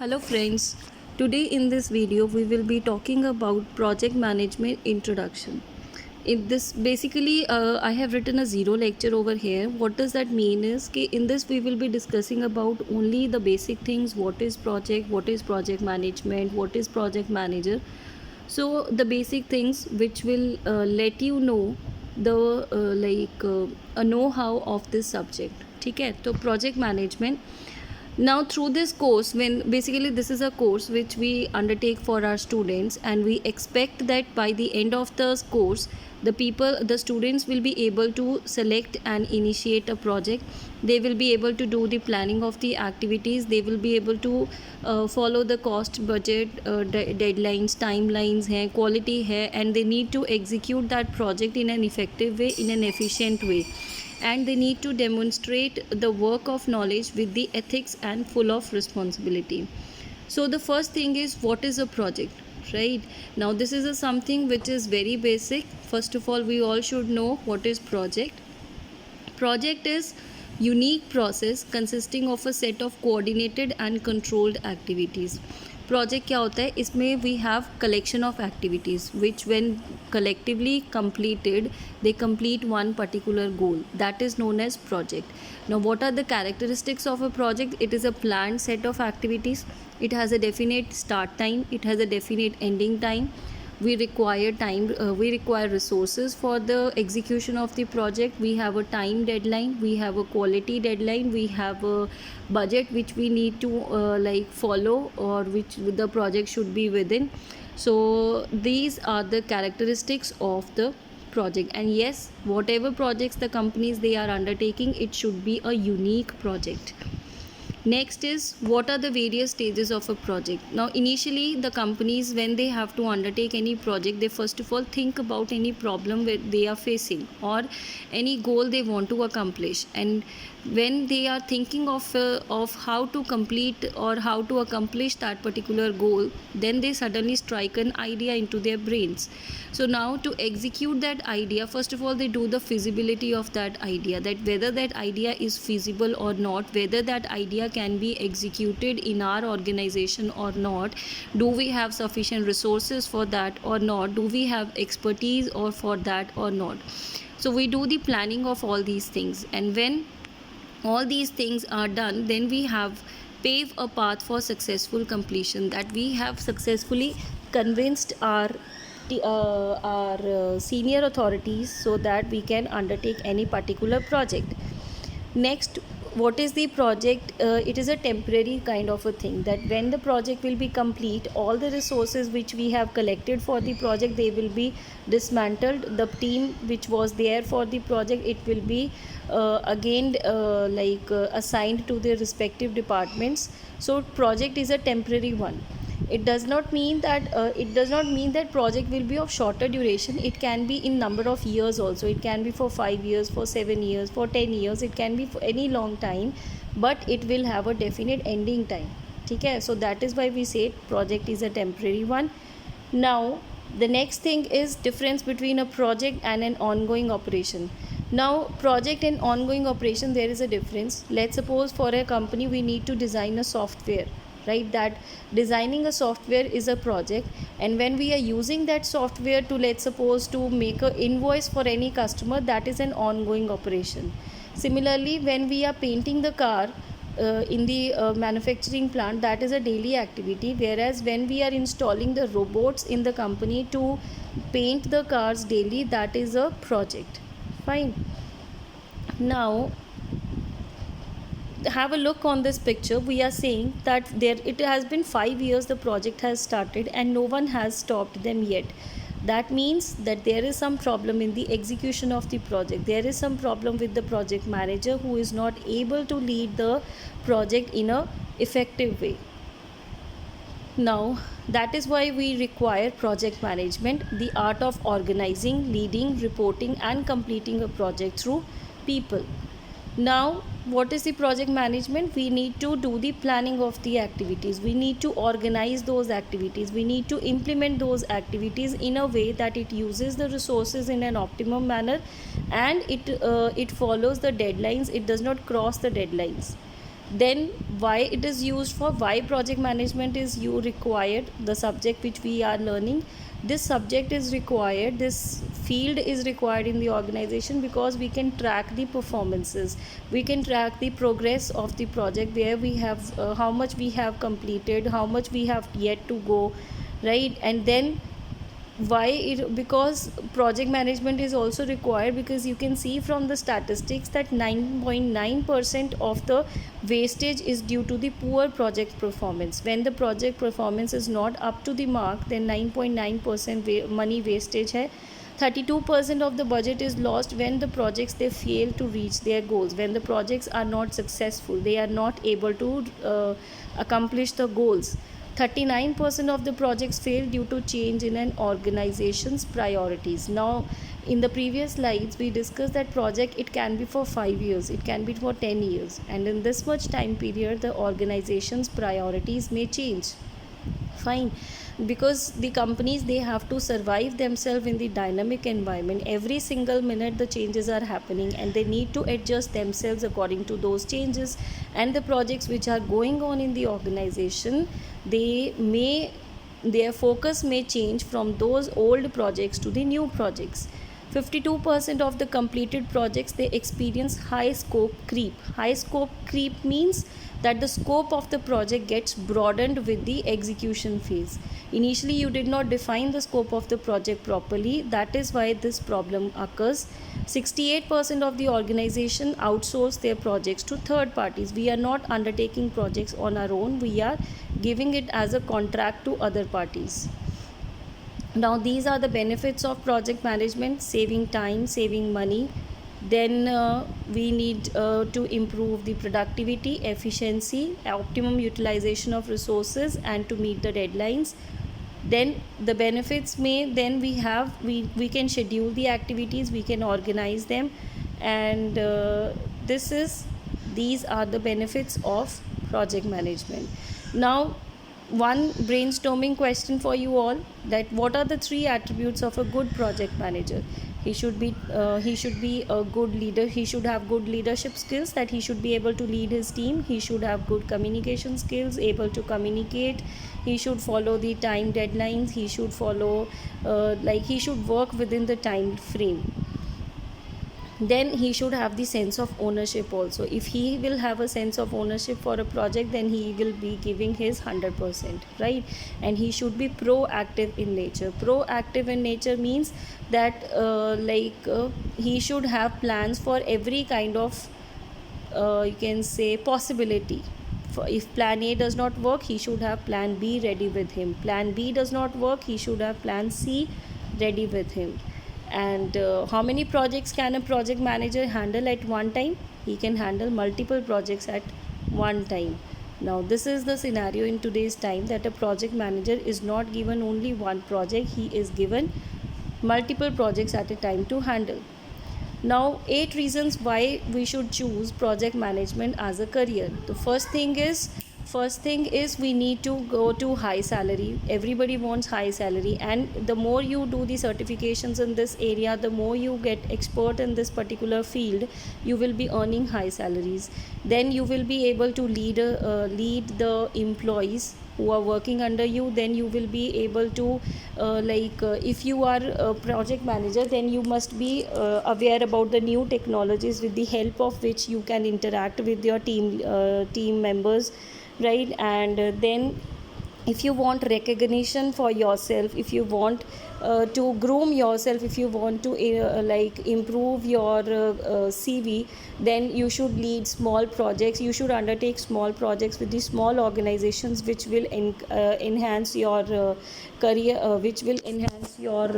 Hello friends, today in this video we will be talking about project management introduction. In this basically I have written a zero lecture over here. What does that mean is कि in this we will be discussing about only the basic things, what is project management, what is project manager. So the basic things which will let you know the a know-how of this subject. ठीक है, तो project management. Now through this course, when basically this is a course which we undertake for our students, and we expect that by the end of the course the students will be able to select and initiate a project. They will be able to do the planning of the activities. They will be able to follow the cost budget, deadlines, timelines hai, quality hai, and they need to execute that project in an effective way, in an efficient way, and they need to demonstrate the work of knowledge with the ethics and full of responsibility. So the first thing is, what is a project? Right now, this is something which is very basic. First of all, we all should know what is project. Project is unique process consisting of a set of coordinated and controlled activities. Project क्या होता है? इसमें we have collection of activities which when collectively completed they complete one particular goal. That is known as project. Now what are the characteristics of a project? It is a planned set of activities. It has a definite start time, it has a definite ending time. We require resources for the execution of the project. We have a time deadline, we have a quality deadline, we have a budget which we need to follow, or which the project should be within. So these are the characteristics of the project. And yes, whatever projects the companies they are undertaking, it should be a unique project. Next is, what are the various stages of a project? Now initially the companies, when they have to undertake any project, they first of all think about any problem that they are facing or any goal they want to accomplish. And when they are thinking of how to complete or how to accomplish that particular goal, then they suddenly strike an idea into their brains. So now to execute that idea, first of all they do the feasibility of that idea, that whether that idea is feasible or not, whether that idea can be executed in our organization or not, do we have sufficient resources for that or not, do we have expertise or for that or not. So we do the planning of all these things, and when all these things are done, then we have pave a path for successful completion, that we have successfully convinced our senior authorities so that we can undertake any particular project. Next, what is the project? It is a temporary kind of a thing, that when the project will be complete, all the resources which we have collected for the project, they will be dismantled. The team which was there for the project, it will be again assigned to their respective departments. So project is a temporary one. It does not mean that project will be of shorter duration. It can be in number of years also. It can be for 5 years, for 7 years, for 10 years. It can be for any long time, but it will have a definite ending time. Okay, so that is why we say project is a temporary one. Now the next thing is difference between a project and an ongoing operation. Now project and ongoing operation, there is a difference. Let's suppose for a company we need to design a software, right? That designing a software is a project, and when we are using that software to, let's suppose, to make a invoice for any customer, that is an ongoing operation. Similarly, when we are painting the car in the manufacturing plant, that is a daily activity, whereas when we are installing the robots in the company to paint the cars daily, that is a project. Fine. Now have a look on this picture. We are saying that it has been 5 years the project has started and no one has stopped them yet. That means that there is some problem in the execution of the project. There is some problem with the project manager who is not able to lead the project in a effective way. Now that is why we require project management, the art of organizing, leading, reporting and completing a project through people. Now what is the project management? We need to do the planning of the activities, we need to organize those activities, we need to implement those activities in a way that it uses the resources in an optimum manner, and it follows the deadlines, it does not cross the deadlines. Then why it is used for, why project management is you required, the subject which we are learning, this subject is required, this field is required in the organization, because we can track the performances, we can track the progress of the project, where we have how much we have completed, how much we have yet to go, right? And then why it, because project management is also required, because you can see from the statistics that 9.9% of the wastage is due to the poor project performance. When the project performance is not up to the mark, then 9.9% money wastage hai. 32% of the budget is lost when the projects they fail to reach their goals, when the projects are not successful, they are not able to accomplish the goals. 39% of the projects fail due to change in an organization's priorities. Now, in the previous slides, we discussed that project, it can be for 5 years, it can be for 10 years, and in this much time period, the organization's priorities may change. Fine, because the companies, they have to survive themselves in the dynamic environment. Every single minute the changes are happening, and they need to adjust themselves according to those changes. And the projects which are going on in the organization, their focus may change from those old projects to the new projects. 52% of the completed projects, they experience high scope creep. High scope creep means that the scope of the project gets broadened with the execution phase. Initially, you did not define the scope of the project properly. That is why this problem occurs. 68% of the organization outsource their projects to third parties. We are not undertaking projects on our own. We are giving it as a contract to other parties. Now, these are the benefits of project management: saving time, saving money. Then we need to improve the productivity, efficiency, optimum utilization of resources, and to meet the deadlines. Then the benefits may, then we can schedule the activities, we can organize them, and these are the benefits of project management. Now, one brainstorming question for you all: that what are the 3 attributes of a good project manager? He should be a good leader. He should have good leadership skills, that he should be able to lead his team. He should have good communication skills, able to communicate. He should follow the time deadlines. He should follow he should work within the time frame. Then he should have the sense of ownership also. If he will have a sense of ownership for a project, then he will be giving his 100%, right? And he should be proactive in nature. Proactive in nature means that he should have plans for every kind of you can say possibility. If plan A does not work, he should have plan B ready with him. Plan B does not work, he should have plan C ready with him. And how many projects can a project manager handle at one time? He can handle multiple projects at one time. Now, this is the scenario in today's time, that a project manager is not given only one project, he is given multiple projects at a time to handle. Now, 8 reasons why we should choose project management as a career. The first thing is we need to go to high salary. Everybody wants high salary, and the more you do the certifications in this area, the more you get expert in this particular field, you will be earning high salaries. Then you will be able to lead the employees who are working under you. Then you will be able to if you are a project manager, then you must be aware about the new technologies, with the help of which you can interact with your team members, right? And then if you want recognition for yourself, if you want to groom yourself, if you want to improve your CV, then you should lead small projects. You should undertake small projects with the small organizations, which will enhance your career, which will enhance your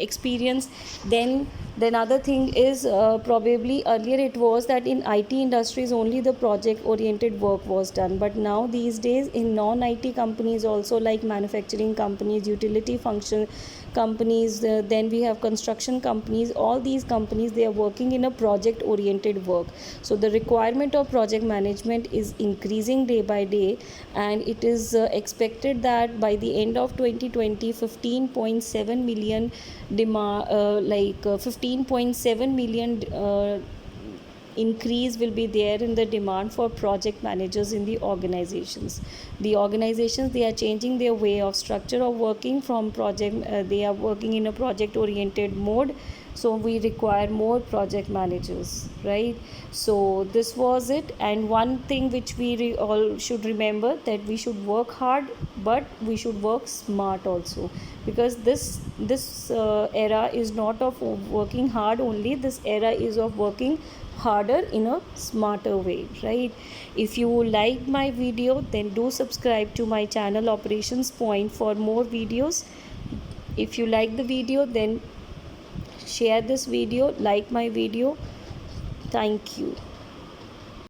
experience. Then other thing is, probably earlier it was that in IT industries only the project oriented work was done, but now these days in non IT companies also, like manufacturing companies, utility function companies, then we have construction companies. All these companies, they are working in a project oriented work. So the requirement of project management is increasing day by day, and it is expected that by the end of 2020, 15.7 million 15.7 million increase will be there in the demand for project managers in the organizations. The organizations, they are changing their way of structure of working from project, they are working in a project oriented mode, so we require more project managers, right? So this was it. And one thing which we all should remember, that we should work hard, but we should work smart also, because this era is not of working hard only, this era is of working harder in a smarter way, right? If you like my video, then do subscribe to my channel Operations Point for more videos. If you like the video, then share this video, like my video. Thank you.